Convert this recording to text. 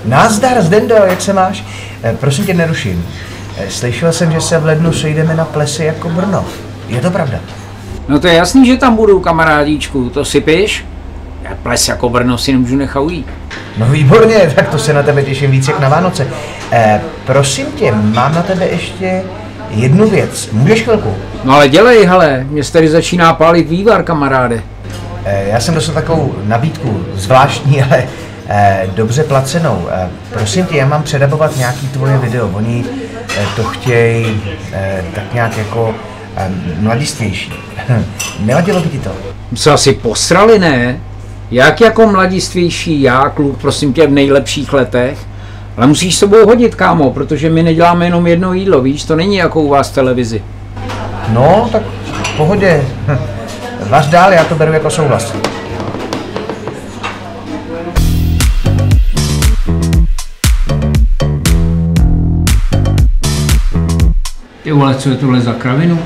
Nazdar, Zdendo, jak se máš? Prosím tě, neruším. Slyšel jsem, že se v lednu sejdeme na plese jako Brno. Je to pravda? No to je jasný, že tam budu, kamarádíčku. To sypíš? Já ples jako Brno si nemůžu nechat ujít. No výborně, tak to se na tebe těším víc jak na Vánoce. Prosím tě, mám na tebe ještě jednu věc. Můžeš chvilku? No ale dělej, hele, mě tady začíná pálit vývar, kamaráde. Já jsem dostal takovou nabídku, zvláštní, ale dobře placenou. Prosím tě, já mám předabovat nějaký tvoje video. Oni to chtějí tak nějak jako mladistvější. Nevadilo by ti to? Se asi posrali, ne? Jak jako mladistvější já, kluk, prosím tě, v nejlepších letech? Ale musíš s sebou hodit, kámo, protože my neděláme jenom jedno jídlo, víš? To není jako u vás v televizi. No, tak v pohodě. Vař dál, já to beru jako souhlas. Ty vole, co je tohle za kravinu?